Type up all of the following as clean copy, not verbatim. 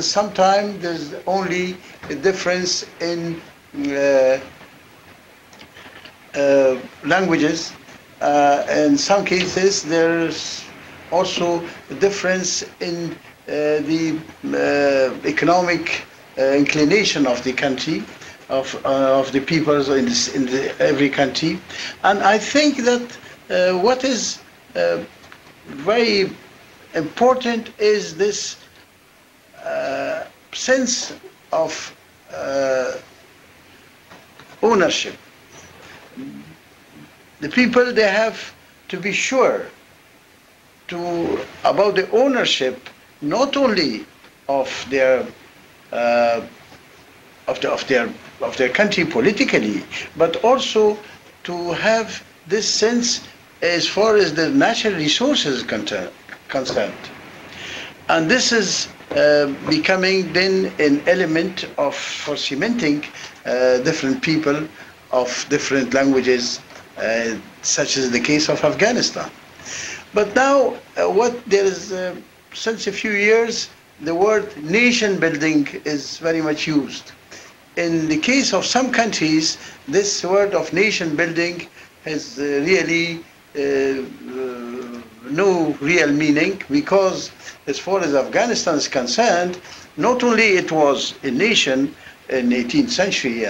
sometimes there's only a difference in uh, languages. In some cases, there's also a difference in the economic inclination of the country, of the peoples in every country. And I think that what is very important is this sense of ownership. The people, they have to be sure about the ownership not only of their of their country politically, but also to have this sense as far as the natural resources concerned. And this is becoming then an element of for cementing different people of different languages, such as the case of Afghanistan. But now, since a few years, the word nation building is very much used. In the case of some countries, this word of nation building has really no real meaning, because as far as Afghanistan is concerned, not only it was a nation in the 18th century,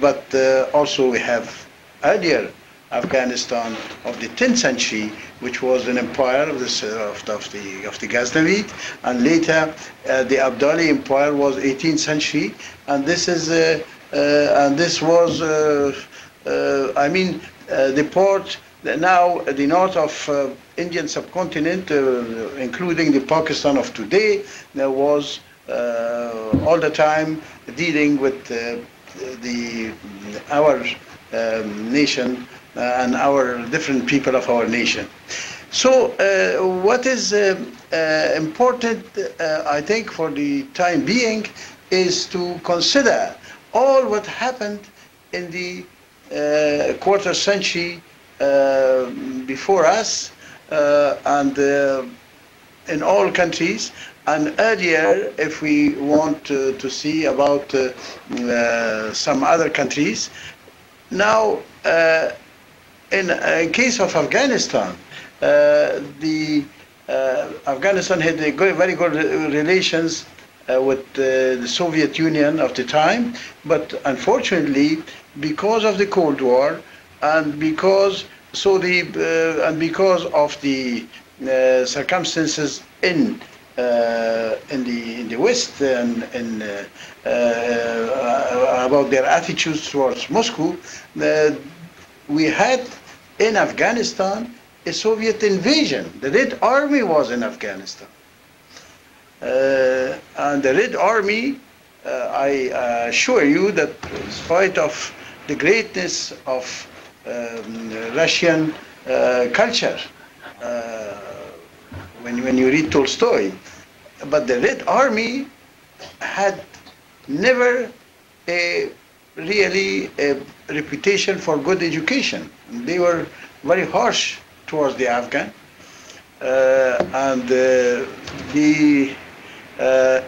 but also we have earlier Afghanistan of the 10th century, which was an empire of the Ghaznavid, and later the Abdali Empire was 18th century, and this is and this was the part now the north of Indian subcontinent, including the Pakistan of today, there was all the time dealing with our nation and our different people of our nation. So what is important, I think, for the time being, is to consider all what happened in the quarter century before us, and in all countries, and earlier, if we want to see about some other countries. Now, in case of Afghanistan, Afghanistan had very good relations with the Soviet Union of the time, but unfortunately, because of the Cold War, and because of the circumstances in the West, and about their attitudes towards Moscow, we had in Afghanistan a Soviet invasion. The Red Army was in Afghanistan. And the Red Army, I assure you that in spite of the greatness of Russian culture, when you read Tolstoy, but the Red Army had never really a reputation for good education. They were very harsh towards the Afghan, and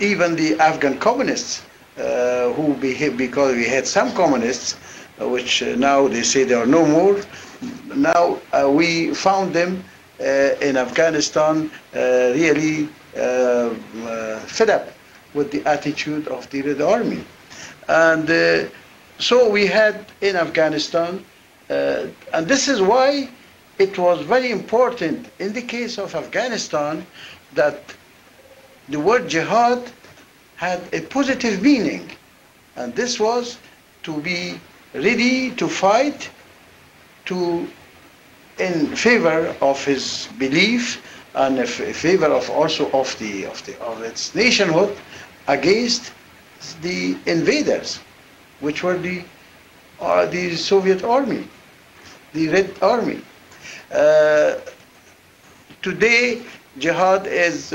even the Afghan communists, who behaved, because we had some communists, which now they say there are no more. Now we found them in Afghanistan really fed up with the attitude of the Red Army. And so we had in Afghanistan, and this is why it was very important in the case of Afghanistan that the word jihad had a positive meaning, and this was to be ready to fight in favor of his belief, and in favor of also of its nationhood against the invaders, which were the Soviet Army, the Red Army. Today, jihad is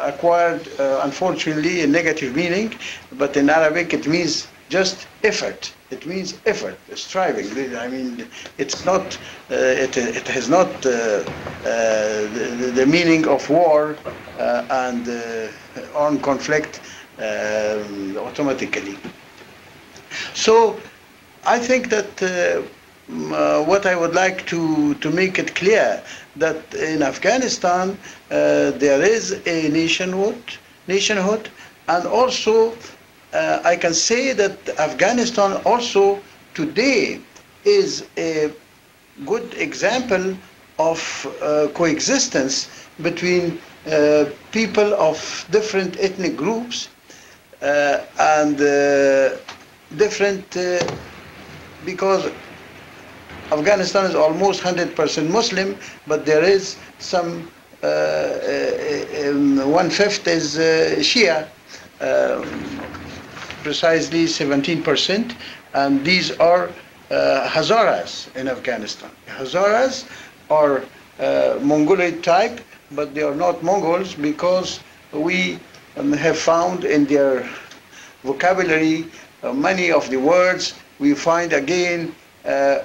acquired, unfortunately, a negative meaning, but in Arabic it means just effort. It means effort, striving. I mean, it's not. It has not the meaning of war and armed conflict automatically. So, I think that what I would like to make it clear that in Afghanistan there is a nationhood, and also I can say that Afghanistan also today is a good example of coexistence between people of different ethnic groups and different, because Afghanistan is almost 100% Muslim, but there is some 1/5 is Shia, precisely 17%, and these are Hazaras in Afghanistan. Hazaras are Mongoloid type, but they are not Mongols, because we have found in their vocabulary many of the words we find again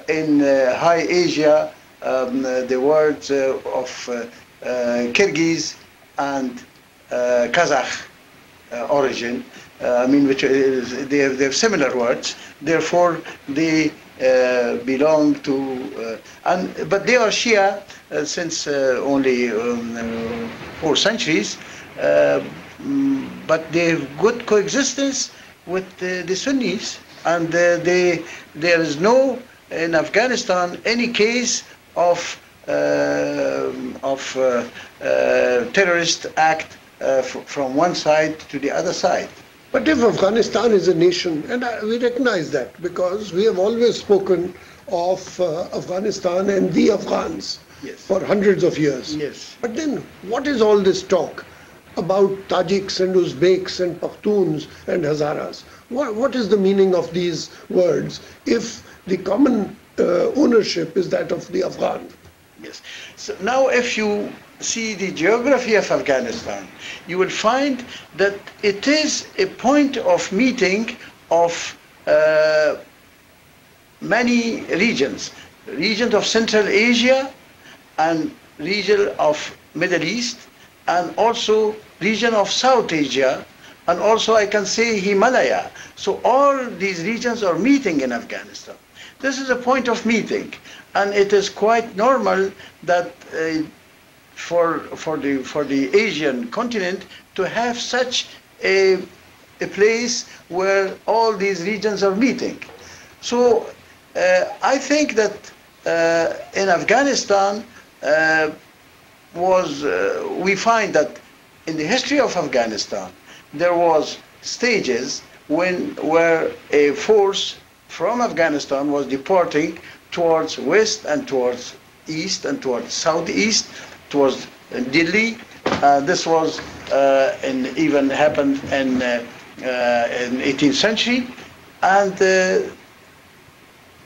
in High Asia, the words of Kyrgyz and Kazakh origin. I mean, which is, they have similar words. Therefore, they belong to, but they are Shia since only 4 centuries. But they have good coexistence with the Sunnis, and there is no in Afghanistan any case of terrorist act from one side to the other side. But if Afghanistan is a nation, and we recognize that because we have always spoken of Afghanistan and the Afghans for hundreds of years. Yes. But then what is all this talk about Tajiks and Uzbeks and Pakhtuns and Hazaras? What is the meaning of these words if the common ownership is that of the Afghan? Yes. So now if you see the geography of Afghanistan, you will find that it is a point of meeting of many regions. Regions of Central Asia and region of Middle East, and also region of South Asia, and also I can say Himalaya. So all these regions are meeting in Afghanistan. This is a point of meeting, and it is quite normal that for the Asian continent to have such a place where all these regions are meeting. So I think that in Afghanistan we find that in the history of Afghanistan there was stages where a force from Afghanistan was departing towards west and towards east and towards southeast, towards Delhi. This was even happened in 18th century, and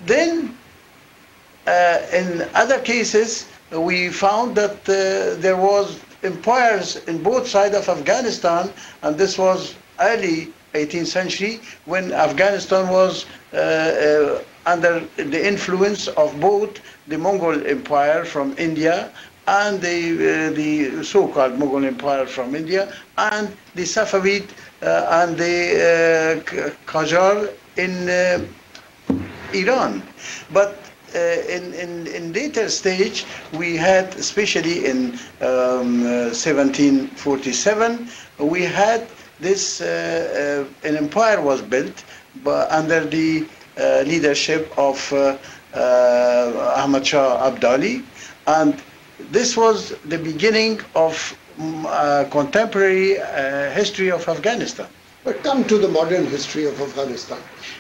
then in other cases we found that there was empires in both sides of Afghanistan, and this was early 18th century when Afghanistan was under the influence of both the Mongol Empire from India and the so-called Mughal Empire from India, and the Safavid and the Qajar in Iran. But in later stage, we had, especially in 1747, we had this, an empire was built under the leadership of Ahmad Shah Abdali, and this was the beginning of contemporary history of Afghanistan. But come to the modern history of Afghanistan,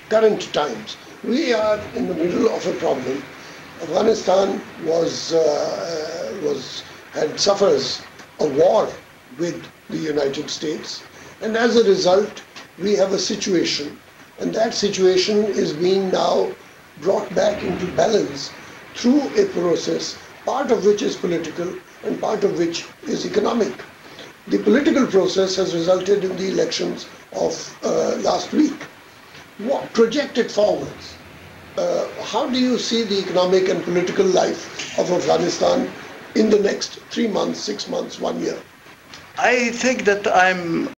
current times. We are in the middle of a problem. Afghanistan suffers a war with the United States, and as a result, we have a situation, and that situation is being now brought back into balance through a process, part of which is political and part of which is economic. The political process has resulted in the elections of last week. What projected forwards? How do you see the economic and political life of Afghanistan in the next 3 months, 6 months, 1 year? I think that I'm